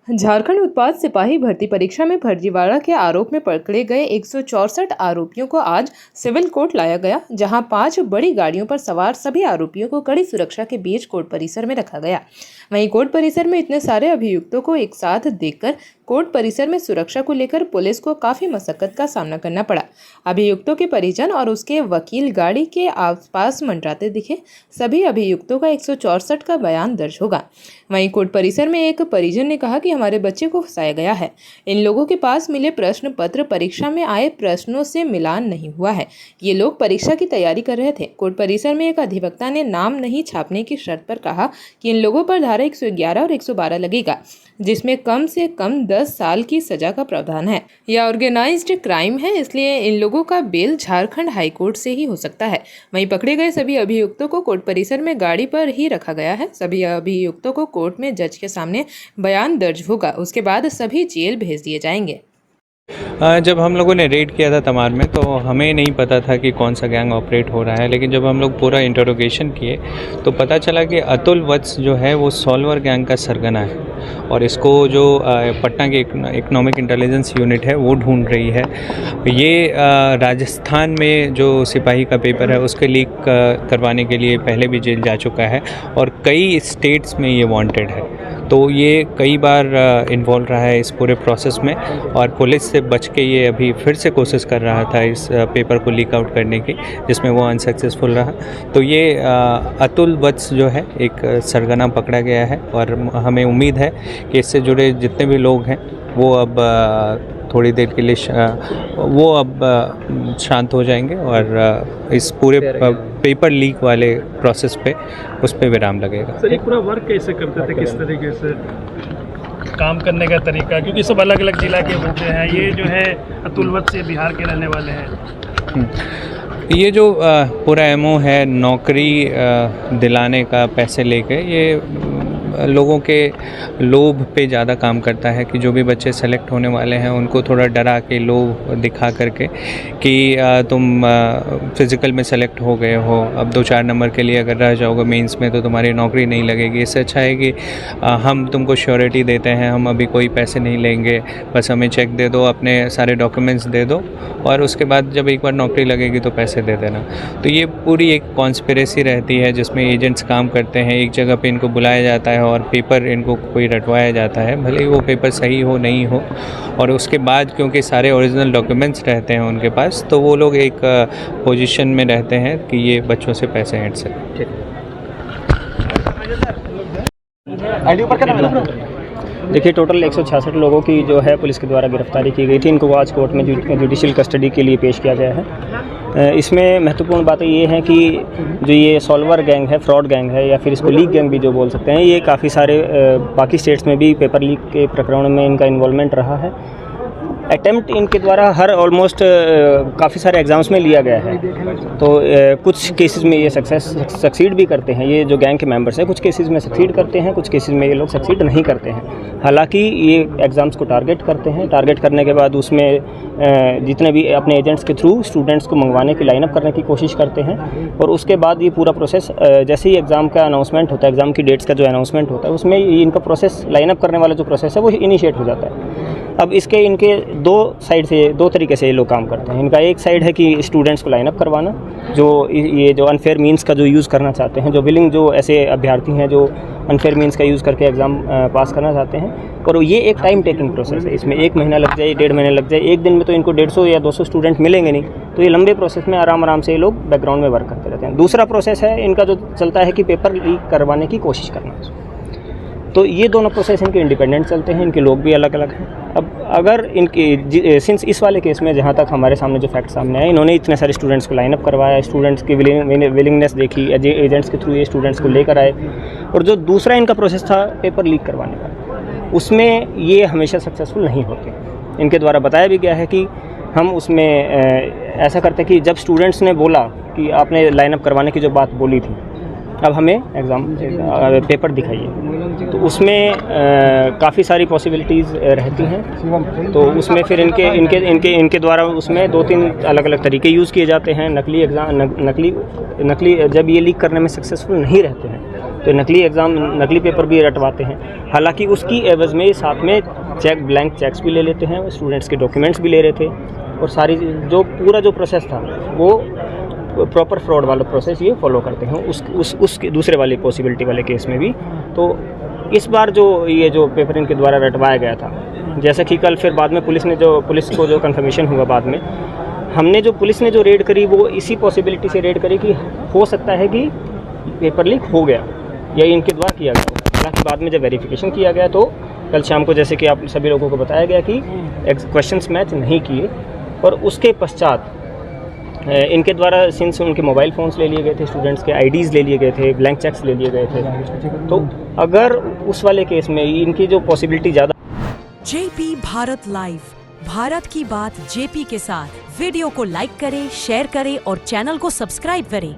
झारखंड उत्पाद सिपाही भर्ती परीक्षा में फर्जीवाड़ा के आरोप में पकड़े गए 164 आरोपियों को आज सिविल कोर्ट लाया गया, जहां 5 बड़ी गाड़ियों पर सवार सभी आरोपियों को कड़ी सुरक्षा के बीच कोर्ट परिसर में रखा गया। वहीं कोर्ट परिसर में इतने सारे अभियुक्तों को एक साथ देखकर कोर्ट परिसर में सुरक्षा को लेकर पुलिस को काफी मशक्कत का सामना करना पड़ा। अभियुक्तों के परिजन और उसके वकील गाड़ी के आसपास मंडराते दिखे। सभी अभियुक्तों का 164 का बयान दर्ज होगा। वहीं कोर्ट परिसर में एक परिजन ने कहा कि हमारे बच्चे को फंसाया गया है। इन लोगों के पास मिले प्रश्न पत्र परीक्षा में आए प्रश्नों से मिलान नहीं हुआ है। ये लोग परीक्षा की तैयारी कर रहे थे। कोर्ट परिसर में एक अधिवक्ता ने नाम नहीं छापने की शर्त पर कहा कि इन लोगों पर धारा 111 और 112 लगेगा, जिसमें कम से कम 10 साल की सजा का प्रावधान है। यह ऑर्गेनाइज्ड क्राइम है, इसलिए इन लोगों का बेल झारखंड हाईकोर्ट से ही हो सकता है। वहीं पकड़े गए सभी अभियुक्तों को कोर्ट परिसर में गाड़ी पर ही रखा गया है। सभी अभियुक्तों को कोर्ट में जज के सामने बयान दर्ज होगा, उसके बाद सभी जेल भेज दिए जाएंगे। जब हम लोगों ने रेड किया था तमार में, तो हमें नहीं पता था कि कौन सा गैंग ऑपरेट हो रहा है, लेकिन जब हम लोग पूरा इंटरोगेशन किए तो पता चला कि अतुल वत्स जो है वो सॉल्वर गैंग का सरगना है और इसको जो पटना की इकोनॉमिक इंटेलिजेंस यूनिट है वो ढूंढ रही है। ये राजस्थान में जो सिपाही का पेपर है उसके लीक करवाने के लिए पहले भी जेल जा चुका है और कई स्टेट्स में ये वांटेड है, तो ये कई बार इन्वॉल्व रहा है इस पूरे प्रोसेस में और पुलिस से बच के ये अभी फिर से कोशिश कर रहा था इस पेपर को लीक आउट करने की, जिसमें वो अनसक्सेसफुल रहा। तो ये अतुल वत्स जो है एक सरगना पकड़ा गया है और हमें उम्मीद है कि इससे जुड़े जितने भी लोग हैं वो अब थोड़ी देर के लिए शांत हो जाएंगे और इस पूरे पेपर लीक वाले प्रोसेस पे उस पे विराम लगेगा। सर, ये पूरा वर्क कैसे करते थे, किस तरीके से काम करने का तरीका, क्योंकि सब अलग अलग जिला के होते हैं। ये जो है अतुल वत्स से बिहार के रहने वाले हैं। ये जो पूरा एमओ है नौकरी दिलाने का पैसे लेके, ये लोगों के लोभ पे ज़्यादा काम करता है कि जो भी बच्चे सेलेक्ट होने वाले हैं उनको थोड़ा डरा के लोभ दिखा करके कि तुम फिज़िकल में सेलेक्ट हो गए हो, अब 2-4 नंबर के लिए अगर रह जाओगे मेंस में तो तुम्हारी नौकरी नहीं लगेगी। इससे अच्छा है कि हम तुमको श्योरिटी देते हैं, हम अभी कोई पैसे नहीं लेंगे, बस हमें चेक दे दो, अपने सारे डॉक्यूमेंट्स दे दो और उसके बाद जब एक बार नौकरी लगेगी तो पैसे दे देना। तो ये पूरी एक कॉन्स्पिरेसी रहती है जिसमें एजेंट्स काम करते हैं। एक जगह पे इनको बुलाया जाता है और पेपर इनको कोई रटवाया जाता है, भले ही वो पेपर सही हो नहीं हो, और उसके बाद क्योंकि सारे ओरिजिनल डॉक्यूमेंट्स रहते हैं उनके पास, तो वो लोग एक पोजीशन में रहते हैं कि ये बच्चों से पैसे ऐंठ सकें। देखिए, टोटल 166 लोगों की जो है पुलिस के द्वारा गिरफ्तारी की गई थी। इनको आज कोर्ट में जुडिशियल कस्टडी के लिए पेश किया गया है। इसमें महत्वपूर्ण बातें ये हैं कि जो ये सॉल्वर गैंग है, फ्रॉड गैंग है या फिर इसको लीक गैंग भी जो बोल सकते हैं, ये काफ़ी सारे बाकी स्टेट्स में भी पेपर लीक के प्रकरणों में इनका इन्वॉल्वमेंट रहा है। अटेम्प्ट इनके द्वारा हर ऑलमोस्ट काफ़ी सारे एग्ज़ाम्स में लिया गया है, तो कुछ केसेस में ये सक्सीड भी करते हैं। ये जो गैंग के मेंबर्स हैं कुछ केसेस में सक्सीड करते हैं, कुछ केसेस में ये लोग सक्सीड नहीं करते हैं। हालांकि ये एग्ज़ाम्स को टारगेट करते हैं, टारगेट करने के बाद उसमें जितने भी अपने एजेंट्स के थ्रू स्टूडेंट्स को मंगवाने की लाइनअप करने की कोशिश करते हैं और उसके बाद ये पूरा प्रोसेस जैसे ही एग्ज़ाम का अनाउंसमेंट होता है, एग्ज़ाम की डेट्स का जो अनाउंसमेंट होता है, उसमें इनका प्रोसेस लाइनअप करने वाला जो प्रोसेस है वो इनिशिएट हो जाता है। अब इनके दो साइड से, दो तरीके से ये लोग काम करते हैं। इनका एक साइड है कि स्टूडेंट्स को लाइनअप करवाना, ये जो अनफेयर मीन्स का जो यूज़ करना चाहते हैं, जो विलिंग जो ऐसे अभ्यर्थी हैं जो अनफेयर मीन्स का यूज़ करके एग्ज़ाम पास करना चाहते हैं, और ये एक टाइम टेकिंग प्रोसेस है। इसमें 1 महीना लग जाए, 1.5 महीने लग जाए, एक दिन में तो इनको 150 या 200 स्टूडेंट मिलेंगे नहीं, तो ये लंबे प्रोसेस में आराम से ये लोग बैकग्राउंड में वर्क करते रहते हैं। दूसरा प्रोसेस है इनका जो चलता है कि पेपर लीक करवाने की कोशिश करना। तो ये दोनों प्रोसेस इनके इंडिपेंडेंट चलते हैं, इनके लोग भी अलग अलग हैं। अब अगर इनके सिंस इस वाले केस में जहाँ तक हमारे सामने जो फैक्ट सामने आए, इन्होंने इतने सारे स्टूडेंट्स को लाइनअप करवाया, स्टूडेंट्स की विलिंगनेस देखी, एजेंट्स के थ्रू ये स्टूडेंट्स को लेकर आए, और जो दूसरा इनका प्रोसेस था पेपर लीक करवाने का, उसमें ये हमेशा सक्सेसफुल नहीं होते। इनके द्वारा बताया भी गया है कि हम उसमें ऐसा करते कि जब स्टूडेंट्स ने बोला कि आपने लाइनअप करवाने की जो बात बोली थी, अब हमें एग्ज़ाम पेपर दिखाइए, तो उसमें काफ़ी सारी पॉसिबिलिटीज़ रहती हैं। तो उसमें फिर इनके द्वारा उसमें 2-3 अलग अलग तरीके यूज़ किए जाते हैं। नकली जब ये लीक करने में सक्सेसफुल नहीं रहते हैं तो नकली पेपर भी रटवाते हैं। हालांकि उसकी एवज़ में साथ में ब्लैंक चेक्स भी ले लेते हैं, स्टूडेंट्स के डॉक्यूमेंट्स भी ले रहे थे, और सारी जो पूरा जो प्रोसेस था वो प्रॉपर फ्रॉड वाला प्रोसेस ये फॉलो करते हैं उस दूसरे वाली पॉसिबिलिटी वाले केस में भी। तो इस बार जो पेपर इनके द्वारा रटवाया गया था, जैसा कि कल फिर बाद में पुलिस को जो कंफर्मेशन हुआ बाद में, पुलिस ने जो रेड करी वो इसी पॉसिबिलिटी से रेड करी कि हो सकता है कि पेपर लीक हो गया या इनके द्वारा किया गया। हालांकि बाद में जब वेरिफिकेशन किया गया तो कल शाम को, जैसे कि आप सभी लोगों को बताया गया, कि क्वेश्चंस मैच नहीं किए, और उसके पश्चात इनके द्वारा सिंस उनके मोबाइल फ़ोन्स ले लिए गए थे, स्टूडेंट्स के आईडीज़ ले लिए गए थे, ब्लैंक चेक्स ले लिए गए थे, तो अगर उस वाले केस में इनकी जो पॉसिबिलिटी ज़्यादा। जेपी भारत लाइव, भारत की बात जेपी के साथ। वीडियो को लाइक करें, शेयर करें और चैनल को सब्सक्राइब करें।